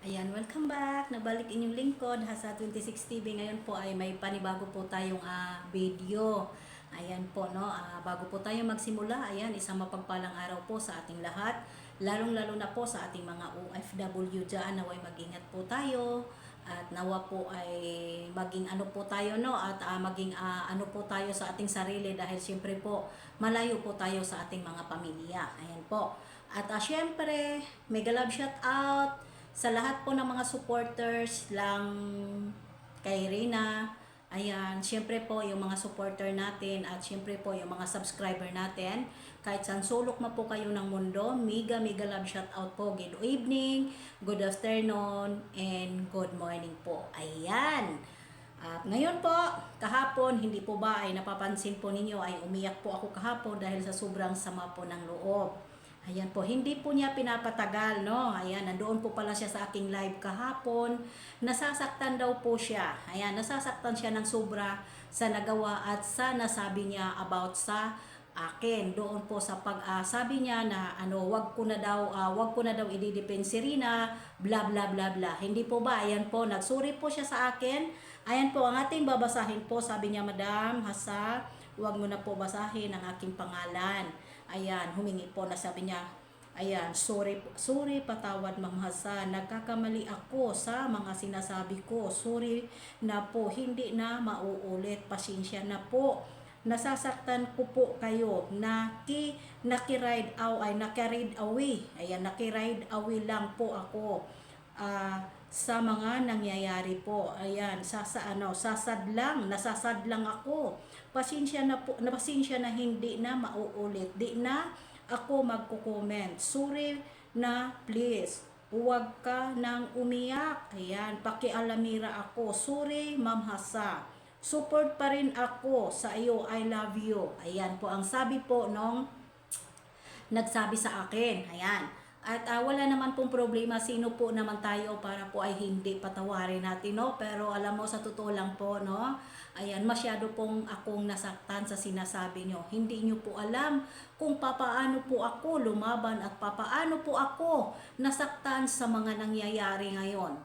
Ayan, welcome back. Nabalik inyong lingkod, Hasa 26 TV. Ngayon po ay may panibago po tayong video. Ayan po, no? Bago po tayo magsimula, ayan, isang mapagpalang araw po sa ating lahat. Lalong-lalo na po sa ating mga OFW dyan. Naway mag-ingat po tayo. At nawa po ay maging ano po tayo, no? At maging ano po tayo sa ating sarili dahil siyempre po malayo po tayo sa ating mga pamilya. Ayan po. At syempre, mega love shout out sa lahat po ng mga supporters lang kay Rina. Ayan, syempre po yung mga supporter natin at syempre po yung mga subscriber natin. Kahit saan sulok na po kayo ng mundo, mega love shout out po. Good evening, good afternoon, and good morning po. Ayan. At ngayon po, kahapon, hindi po ba ay napapansin po ninyo ay umiyak po ako kahapon dahil sa sobrang sama po ng loob. Ayan po, hindi po niya pinapatagal, no? Ayan, nandoon po pala siya sa aking live kahapon. Nasasaktan daw po siya. Ayan, nasasaktan siya ng sobra sa nagawa at sa nasabi niya about sa akin. Doon po sa sabi niya na wag ko na daw ididepend si Rina, bla bla bla bla. Hindi po ba? Ayan po, nagsuri po siya sa akin. Ayan po, ang ating babasahin po, sabi niya, Madam Hasa, wag mo na po basahin ang aking pangalan. Ayan, humingi po na sabi niya, ayan, sorry, patawad Ma'am Hasa, nagkakamali ako sa mga sinasabi ko. Sorry na po, hindi na mauulit, pasensya na po. Nasasaktan ko po kayo, nakiride away. Ayan, nakiride away lang po ako. Sa mga nangyayari po. Ayan, nasasad lang ako. Pasensya na hindi na mauulit. Di na ako magko-comment. Sorry na please. Huwag ka nang umiyak. Ayan, pakialamira ako. Sorry, Ma'am Hasa. Support pa rin ako sa iyo. I love you. Ayan po ang sabi po nung nagsabi sa akin. Ayan. At wala naman pong problema, sino po naman tayo para po ay hindi patawarin natin, no? Pero alam mo, sa totoo lang po, no? Ayan, masyado pong akong nasaktan sa sinasabi nyo. Hindi nyo po alam kung papaano po ako lumaban at papaano po ako nasaktan sa mga nangyayari ngayon.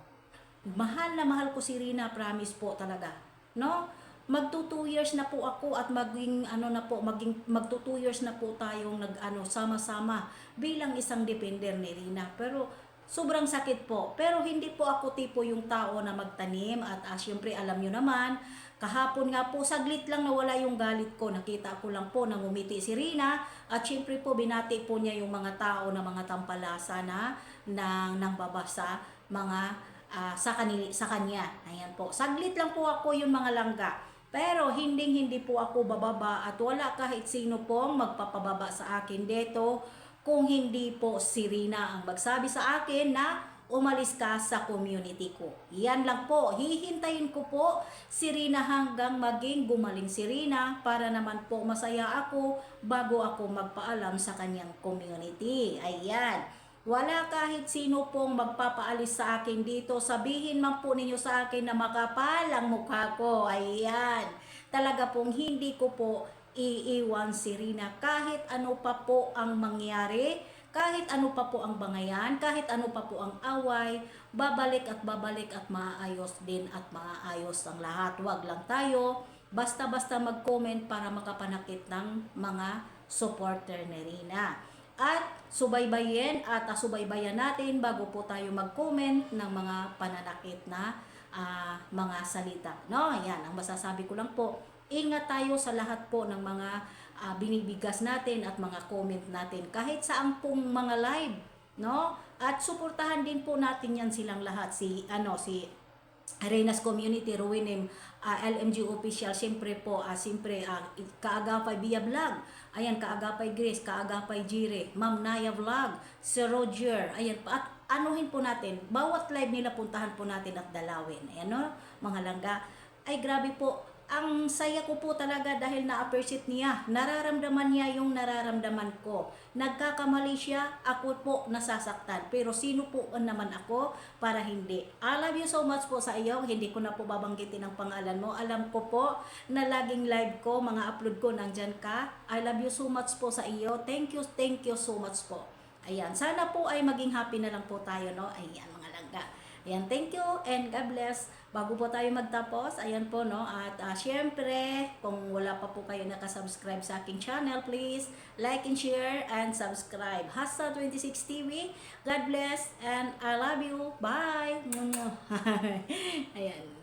Mahal na mahal ko si Rina, promise po talaga, no? Magto 2 years na po ako at magto 2 years na po tayong sama-sama bilang isang depender ni Rina. Pero sobrang sakit po. Pero hindi po ako tipo yung tao na magtanim at syempre alam nyo naman, kahapon nga po saglit lang nawala yung galit ko. Nakita ko lang po nangumiti si Rina at syempre po binati po niya yung mga tao na mga tampalasa na nang babasa mga sa kanya. Ayan po. Saglit lang po ako yung mga langga. Pero hindi po ako bababa at wala kahit sino pong magpapababa sa akin dito kung hindi po si Rina ang magsabi sa akin na umalis ka sa community ko. Yan lang po. Hihintayin ko po si Rina hanggang maging gumaling si Rina para naman po masaya ako bago ako magpaalam sa kanyang community. Ayan. Wala kahit sino pong magpapaalis sa akin dito. Sabihin man po ninyo sa akin na makapal ang mukha ko. Ayan. Talaga pong hindi ko po iiwan si Rina. Kahit ano pa po ang mangyari, kahit ano pa po ang bangayan, kahit ano pa po ang away, babalik at maayos din at maayos ang lahat. Wag lang tayo basta-basta mag-comment para makapanakit ng mga supporter ni Rina. At subaybayan natin bago po tayo mag-comment ng mga pananakit na mga salita. No? Ayan, ang masasabi ko lang po, ingat tayo sa lahat po ng mga binibigas natin at mga comment natin. Kahit saan pong mga live, no? At suportahan din po natin yan silang lahat. Si Arenas Community, Ruinem, LMG Official, siyempre po, Kaagapay Via Vlog, ayan, Kaagapay Grace, Kaagapay Jire, Ma'am Naya Vlog, Sir Roger, ayan, at anuhin po natin, bawat live nila puntahan po natin at dalawin, ayan no, mga langga, ay grabe po, ang saya ko po talaga dahil na-appreciate niya. Nararamdaman niya yung nararamdaman ko. Nagkakamali siya, ako po nasasaktan. Pero sino po naman ako para hindi? I love you so much po sa iyo. Hindi ko na po babanggitin ang pangalan mo. Alam ko po na laging live ko, mga upload ko, nandyan ka. I love you so much po sa iyo. Thank you so much po. Ayan, sana po ay maging happy na lang po tayo, no? Ayan, mga langga. Ayan, thank you and God bless. Bago po tayo magtapos, ayan po no, at syempre, kung wala pa po kayo nakasubscribe sa aking channel, please like and share and subscribe. Hasa 26 TV, God bless and I love you. Bye! Ayan.